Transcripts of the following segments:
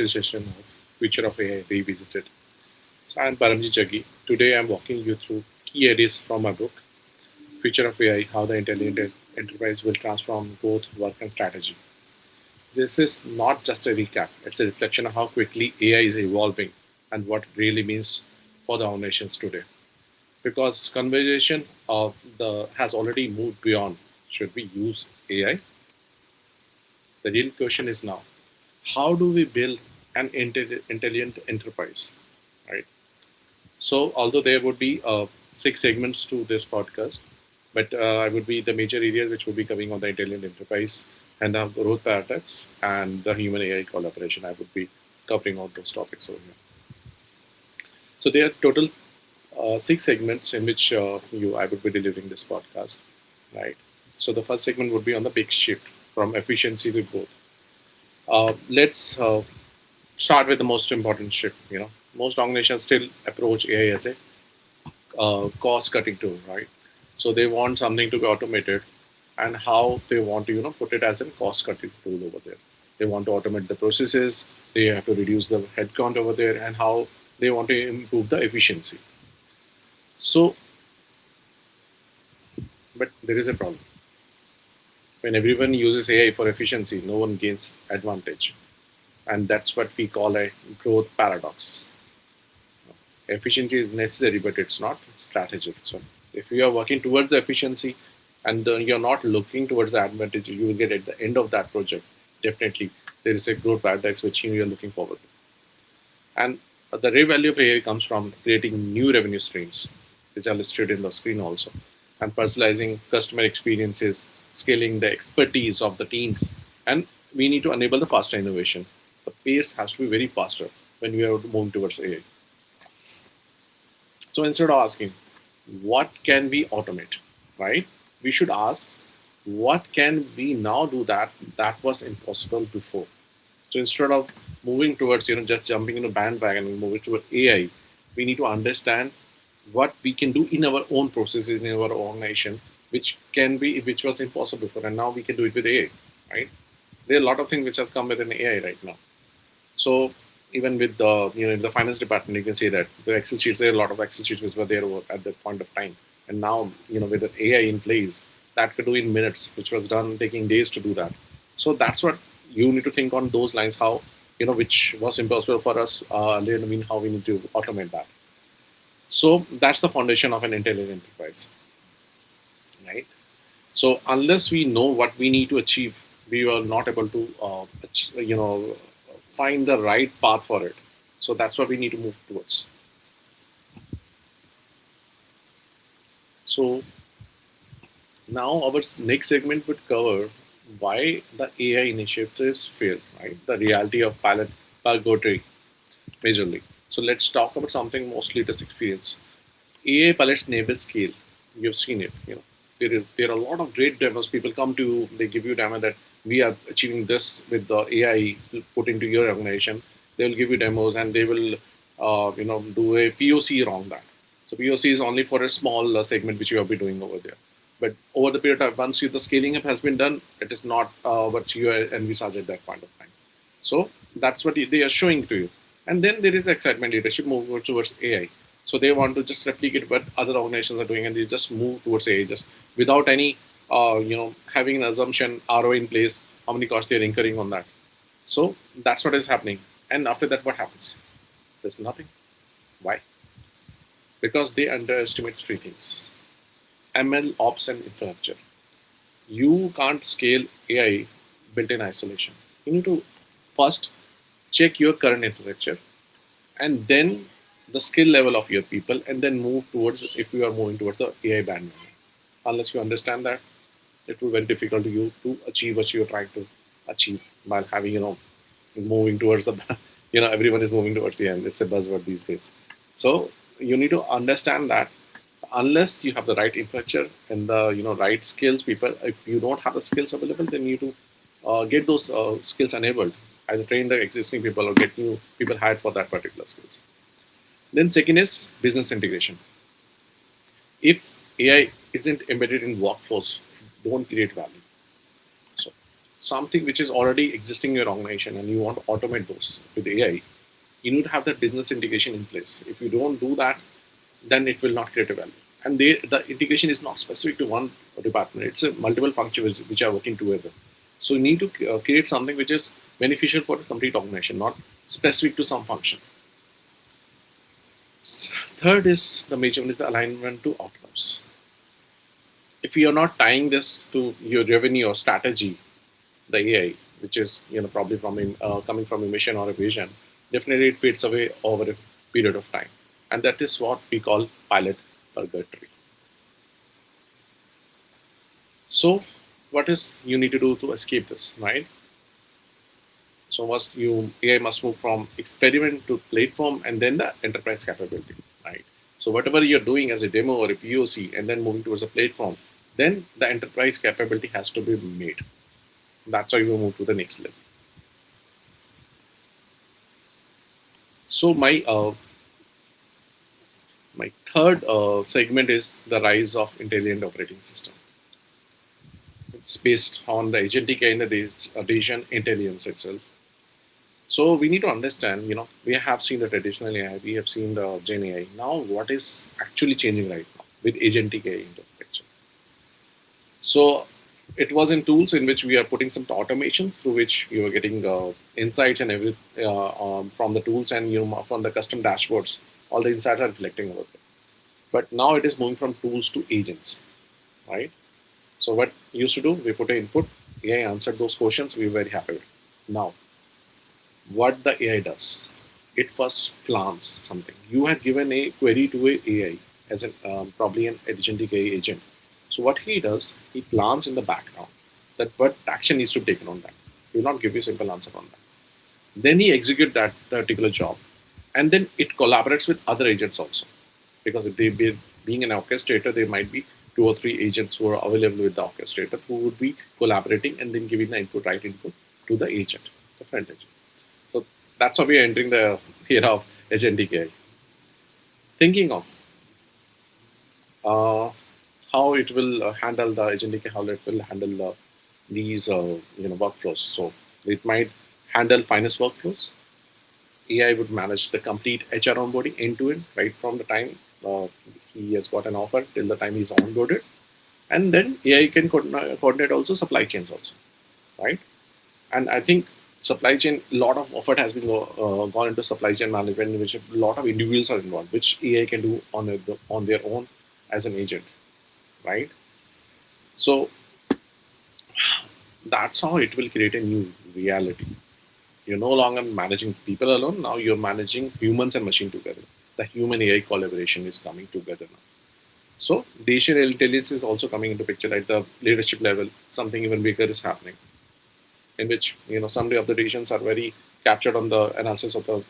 session of Future of AI Revisited. So I'm Paramjit Jaggi. Today I'm walking you through key ideas from my book, Future of AI, How the Intelligent Enterprise Will Transform Both Work and Strategy. This is not just a recap, it's a reflection of how quickly AI is evolving and what it really means for the organizations today. Because conversation of the has already moved beyond should we use AI? The real question is now, how do we build an intelligent enterprise, right? So, although there would be six segments to this podcast, but I would be the major areas which would be covering on the intelligent enterprise and the growth paradox and the human AI collaboration. I would be covering all those topics over here. So, there are total six segments in which I would be delivering this podcast, right? So, the first segment would be on the big shift from efficiency to growth. Let's start with the most important shift. Most organizations still approach AI as a cost cutting tool, right? So they want something to be automated, and how they want to put it as a cost cutting tool over there. They want to automate the processes. They have to reduce the headcount over there, and how they want to improve the efficiency. So, but there is a problem. When everyone uses AI for efficiency, no one gains advantage, and that's what we call a growth paradox. Efficiency is necessary, but it's not strategic. So if you are working towards the efficiency and you're not looking towards the advantage you will get at the end of that project, definitely there is a growth paradox which you are looking forward to. And the real value of AI comes from creating new revenue streams, which are listed in the screen also, and personalizing customer experiences, scaling the expertise of the teams, and we need to enable the faster innovation. The pace has to be very faster when we are moving towards AI. So instead of asking, what can we automate, right? We should ask, what can we now do that was impossible before? So instead of moving towards, just jumping into bandwagon and moving toward AI, we need to understand what we can do in our own processes, in our organization, which was impossible before, and now we can do it with AI, right? There are a lot of things which has come with an AI right now. So even with the finance department, you can say that the Excel sheets, there are a lot of Excel sheets which were there at that point of time, and now with the AI in place, that could do in minutes, which was done taking days to do that. So that's what you need to think on those lines. How which was impossible for us earlier. I mean, how we need to automate that. So that's the foundation of an intelligent enterprise, right? So unless we know what we need to achieve, we are not able to, find the right path for it. So that's what we need to move towards. So now our next segment would cover why the AI initiatives fail, right? The reality of pilot purgatory, majorly. So let's talk about something mostly just experience. AI pilots never scale. You've seen it. There are a lot of great demos. People come to you, they give you demo that we are achieving this with the AI put into your organization. They will give you demos, and they will do a POC around that. So POC is only for a small segment which you have been doing over there. But over the period of once the scaling up has been done, it is not what you envisaged at that point of time. So that's what they are showing to you. And then there is excitement leadership move towards AI. So they want to just replicate what other organizations are doing, and they just move towards AI just without any, having an assumption ROI in place, how many costs they're incurring on that. So that's what is happening. And after that, what happens? There's nothing. Why? Because they underestimate three things: ML, ops, and infrastructure. You can't scale AI built in isolation. You need to first check your current infrastructure, and then the skill level of your people, and then move towards, if you are moving towards the AI bandwagon. Unless you understand that, it will be very difficult to you to achieve what you're trying to achieve while having, moving towards the, everyone is moving towards the end. It's a buzzword these days. So you need to understand that unless you have the right infrastructure and the, right skills people, if you don't have the skills available, then you need to get those skills enabled, either train the existing people or get new people hired for that particular skills. Then second is business integration. If AI isn't embedded in workflows, don't create value. something which is already existing in your organization and you want to automate those with AI, you need to have that business integration in place. If you don't do that, then it will not create a value. And the integration is not specific to one department; it's a multiple functions which are working together. So you need to create something which is beneficial for the complete organization, not specific to some function. Third is the major one is the alignment to outcomes. If you are not tying this to your revenue or strategy, the AI, which is probably from coming from a mission or a vision, definitely it fades away over a period of time, and that is what we call pilot purgatory. So, what is you need to do to escape this, right? So, must you AI must move from experiment to platform and then the enterprise capability, right? So, whatever you're doing as a demo or a POC and then moving towards a platform, then the enterprise capability has to be made. That's how you move to the next level. So my third segment is the rise of intelligent operating system. It's based on the agentic AI and the decision intelligence itself. So we need to understand, we have seen the traditional AI, we have seen the Gen AI. Now, what is actually changing right now with agentic AI into the picture? So it was in tools in which we are putting some automations through which you are getting insights and every from the tools and from the custom dashboards. All the insights are reflecting over there. But now it is moving from tools to agents, right? So what we used to do, we put an input, AI answered those questions, we were very happy with it. Now, what the AI does, it first plans something. You had given a query to a AI as an probably an agentic AI agent. So what he does, he plans in the background that what action needs to be taken on that. He will not give you a simple answer on that. Then he execute that particular job, and then it collaborates with other agents also, because if they being an orchestrator, there might be two or three agents who are available with the orchestrator who would be collaborating and then giving the input, right input to the agent, the front agent. So that's how we are entering the era of agentic AI. Thinking of uh, how it will handle the agentic AI, how it will handle these workflows. So it might handle finance workflows. AI would manage the complete HR onboarding end to end, right from the time he has got an offer till the time he's onboarded, and then AI can coordinate also supply chains also, right? And I think supply chain, a lot of effort has been gone into supply chain management, in which a lot of individuals are involved, which AI can do on their own as an agent, right? So that's how it will create a new reality. You're no longer managing people alone. Now you're managing humans and machine together. The human AI collaboration is coming together now. So decision intelligence is also coming into picture at the leadership level. Something even bigger is happening, in which some of the decisions are very captured on the analysis of the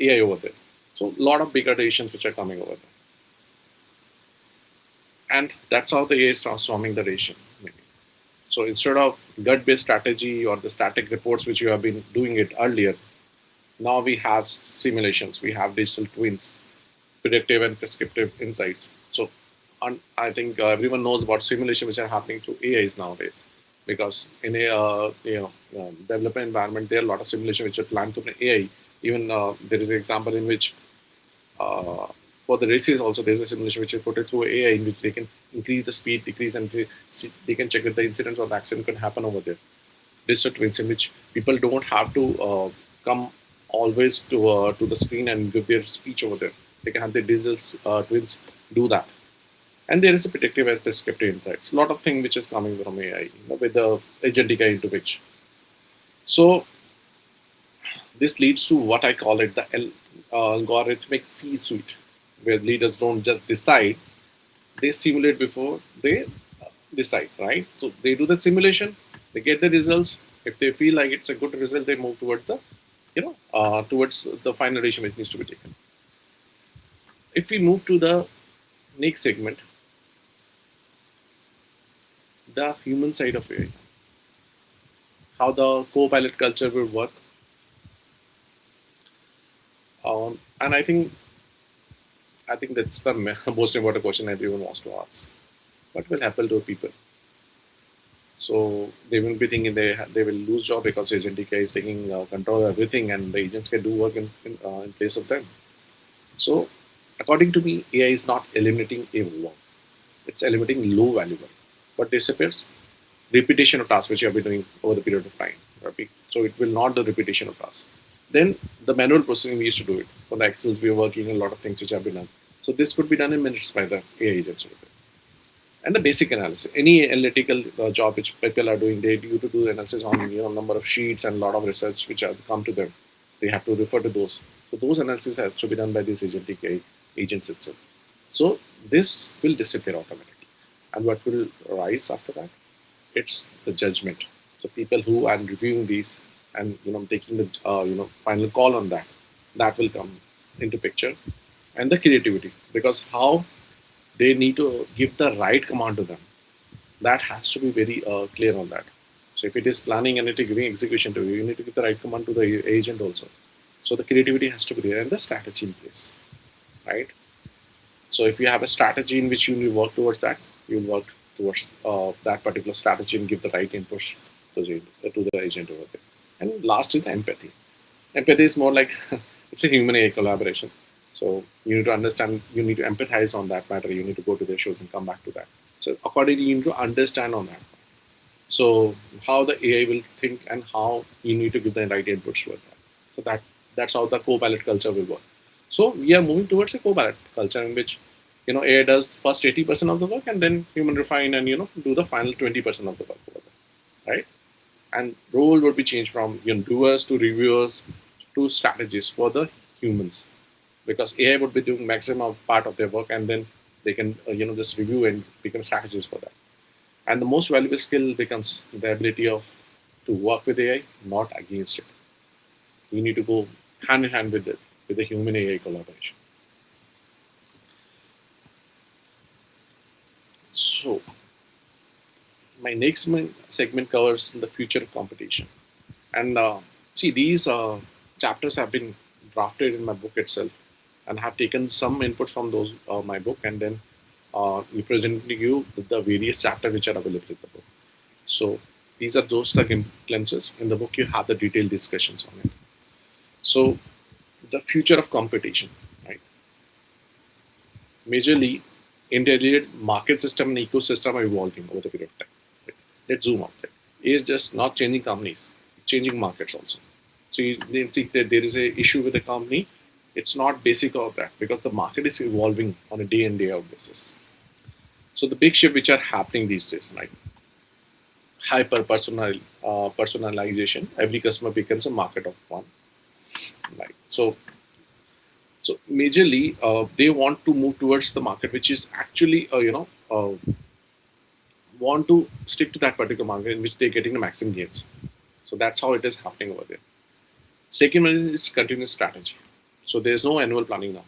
AI over there. So a lot of bigger decisions which are coming over there, and that's how the AI is transforming the decision. So instead of gut-based strategy or the static reports which you have been doing it earlier, now we have simulations, we have digital twins, predictive and prescriptive insights. So I think everyone knows about simulation which are happening through AIs nowadays, because in a development environment there are a lot of simulation which are planned through AI. Even there is an example in which for the races also there's a simulation which is put it through AI in which they can increase the speed, decrease, and they can check if the incidents or the accident can happen over there. Digital twins in which people don't have to come always to the screen and give their speech over there. They can have their digital twins do that. And there is a predictive and prescriptive insights. A lot of things which is coming from AI, with the agentic AI into which. So this leads to what I call it the algorithmic C-suite, where leaders don't just decide; they simulate before they decide. Right? So they do the simulation, they get the results. If they feel like it's a good result, they move towards the towards the final decision which needs to be taken. If we move to the next segment, the human side of AI, how the co-pilot culture will work, and I think that's the most important question everyone wants to ask. What will happen to people? So they will be thinking they will lose job because agentic AI is taking control of everything, and the agents can do work in place of them. So according to me, AI is not eliminating a work; it's eliminating low value work. What disappears? Repetition of tasks which you have been doing over the period of time. Right? So it will not do repetition of tasks. Then the manual processing we used to do it for the Excels. We are working a lot of things which have been done. So this could be done in minutes by the AI agents. And the basic analysis. Any analytical job which people are doing, they need to do analysis on number of sheets and a lot of research which have come to them. They have to refer to those. So those analysis have to be done by these agentic agents itself. So this will disappear automatically. And what will rise after that? It's the judgment. So people who are reviewing these and taking the final call on that, that will come into picture, and the creativity, because how they need to give the right command to them, that has to be very clear on that. So if it is planning and it is giving execution to you, you need to give the right command to the agent also. So the creativity has to be there and the strategy in place, right? So if you have a strategy in which you will work towards that, you will work towards that particular strategy and give the right inputs to the agent over there. And last is empathy. Empathy is more like it's a human AI collaboration. So you need to understand, you need to empathize on that matter. You need to go to their shows and come back to that. So accordingly, you need to understand on that. So how the AI will think and how you need to give the right inputs toward that. So that's how the co-pilot culture will work. So we are moving towards a co-pilot culture in which AI does first 80% of the work and then human refine and do the final 20% of the work over there, right? And role would be changed from doers to reviewers to strategists for the humans, because AI would be doing maximum part of their work and then they can just review and become strategists for that. And the most valuable skill becomes the ability of to work with AI, not against it. You need to go hand in hand with it, with the human AI collaboration. So my next segment covers the future of competition. And see, these chapters have been drafted in my book itself, and have taken some input from those my book, and then we present to you the various chapters which are available in the book. So these are those glimpses. In the book, you have the detailed discussions on it. So the future of competition, right? Majorly, intelligent market system and ecosystem are evolving over the period of time. Right? Let's zoom out. Right? It is just not changing companies, changing markets also. So you see that there is a issue with the company. It's not basic of that because the market is evolving on a day in day out basis. So the big shift which are happening these days, like personalization. Every customer becomes a market of one. Right. So majorly, they want to move towards the market, which is actually, want to stick to that particular market in which they're getting the maximum gains. So that's how it is happening over there. Second one is continuous strategy. So there's no annual planning now.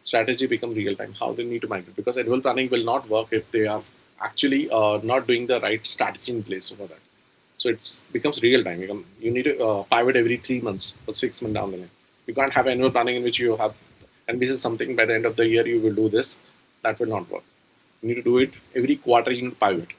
Strategy become real time. How they need to migrate, because annual planning will not work if they are actually not doing the right strategy in place over that. So it becomes real time. You need to pivot every 3 months or 6 months down the line. You can't have annual planning in which you have, and this is something by the end of the year you will do this. That will not work. You need to do it every quarter. You need to pivot,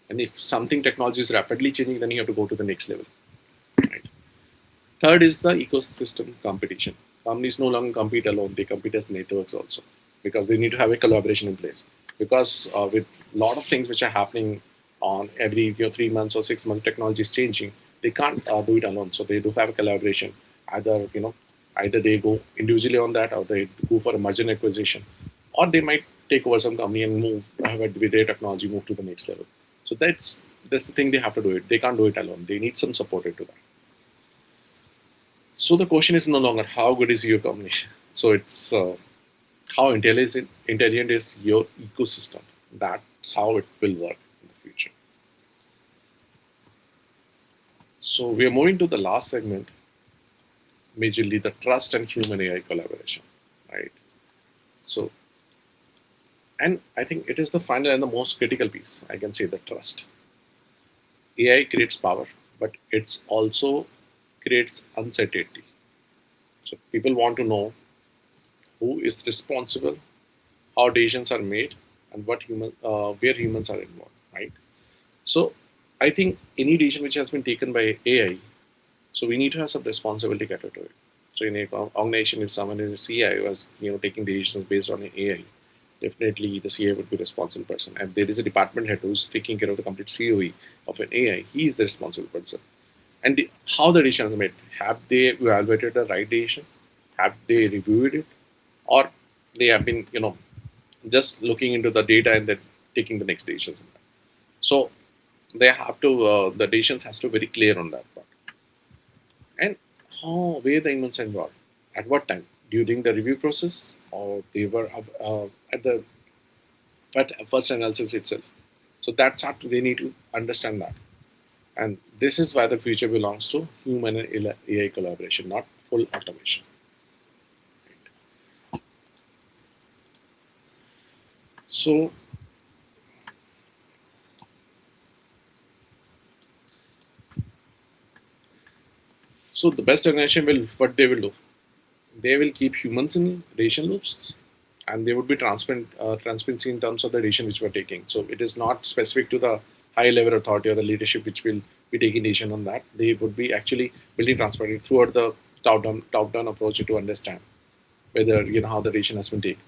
and if something technology is rapidly changing, then you have to go to the next level. Right. Third is the ecosystem competition. Companies no longer compete alone; they compete as networks also, because they need to have a collaboration in place. Because with a lot of things which are happening on every 3 months or 6 months, technology is changing. They can't do it alone, so they do have a collaboration. Either either they go individually on that, or they go for a merger and acquisition, or they might take over some company and move with their technology, move to the next level. So that's the thing, they have to do it. They can't do it alone. They need some support into that. So the question is no longer how good is your company. So it's how intelligent is your ecosystem. That's how it will work in the future. So we are moving to the last segment, majorly the trust and human AI collaboration, right? So, and I think it is the final and the most critical piece. I can say the trust. AI creates power, but it's also creates uncertainty. So people want to know who is responsible, how decisions are made, and where humans are involved, right? So I think any decision which has been taken by AI, so we need to have some responsibility catered to it. So in a organization, if someone is a CI was taking decisions based on AI, definitely the CI would be the responsible person. And there is a department head who's taking care of the complete COE of an AI. He is the responsible person. And how the decision is made? Have they evaluated the right decision? Have they reviewed it, or they have been just looking into the data and then taking the next decisions? So they have to the decisions has to be very clear on that part. And how where the humans involved, at what time, during the review process, or they were at the first analysis itself. So that's how they need to understand that. And this is why the future belongs to human and AI collaboration, not full automation. So, so the best organization will what they will do. They will keep humans in decision loops, and they would be transparency in terms of the decision which we're taking. So it is not specific to the high level authority or the leadership which will be taking decision on that. They would be actually building transparency throughout the top down approach to understand whether how the decision has been taken,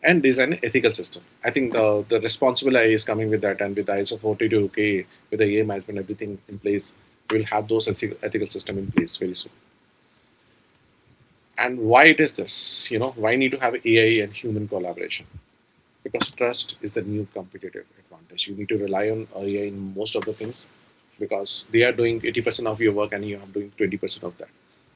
and design an ethical system. I think the responsible AI is coming with that, and with the ISO 42K, with the AI management, everything in place, we'll have those ethical system in place very soon. And why it is this? Why need to have AI and human collaboration? Because trust is the new competitive advantage. You need to rely on AI in most of the things, because they are doing 80% of your work and you are doing 20% of that.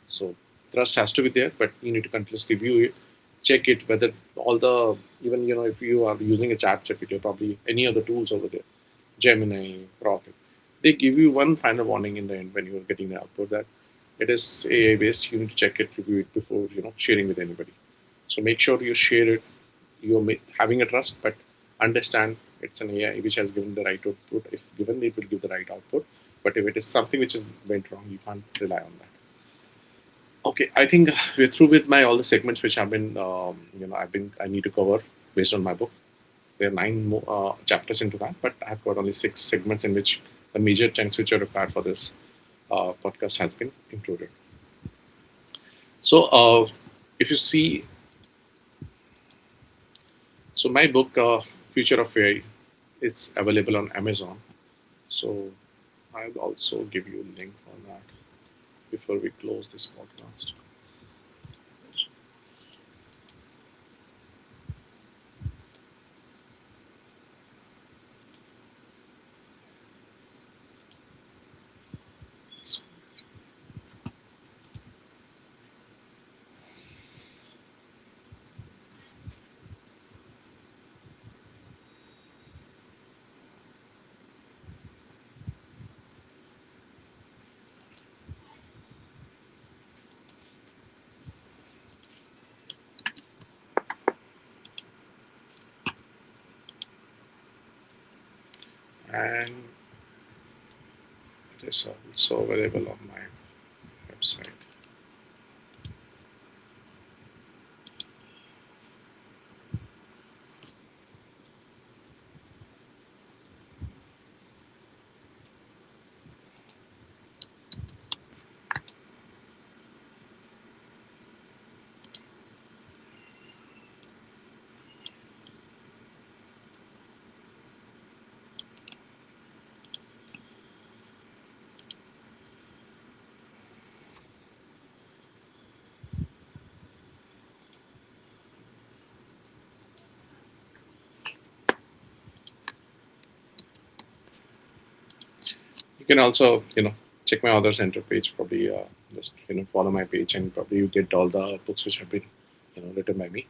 So trust has to be there, but you need to continuously review it, check it whether all the, even if you are using a chat GPT or probably any other tools over there, Gemini, Rocket, they give you one final warning in the end when you are getting the output that it is AI based. You need to check it, review it before sharing with anybody. So make sure you share it. You're having a trust, but understand it's an AI which has given the right output. If given, it will give the right output. But if it is something which is went wrong, you can't rely on that. Okay, I think we're through with my all the segments which have been, I need to cover based on my book. There are nine more chapters into that, but I've got only six segments in which the major chunks which are required for this podcast has been included. So, if you see, so my book, Future of AI, is available on Amazon. So, I'll also give you a link for that before we close this podcast. And it is also available on my website. You can also, check my other center page. Probably just follow my page, and probably you get all the books which have been, written by me.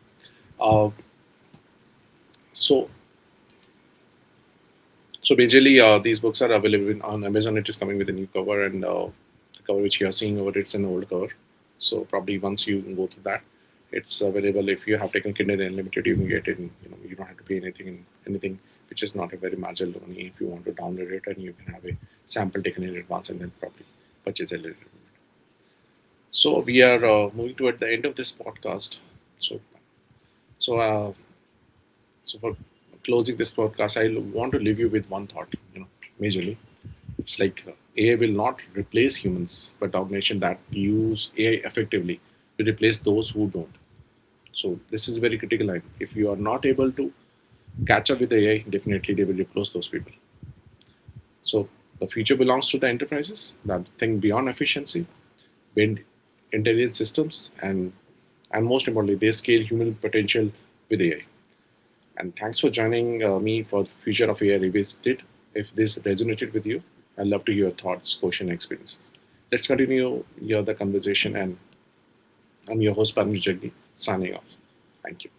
Uh, so so basically, these books are available on Amazon. It is coming with a new cover, and the cover which you are seeing over it's an old cover. So probably once you go through that, it's available. If you have taken Kindle Unlimited, you can get it. You don't have to pay anything which is not a very marginal only. If you want to download it, and you can have a sample taken in advance, and then probably purchase a little. So we are moving toward the end of this podcast. So so so for closing this podcast, I want to leave you with one thought. Majorly. It's like AI will not replace humans, but automation that use AI effectively will replace those who don't. So this is very critical line. If you are not able to catch up with AI, definitely they will replace those people. So the future belongs to the enterprises that think beyond efficiency, build intelligent systems, and most importantly, they scale human potential with AI. And thanks for joining me for the Future of AI Revisited. If this resonated with you, I'd love to hear your thoughts, question, experiences. Let's continue here the conversation. And I'm your host, Parmish Jaggi, signing off. Thank you.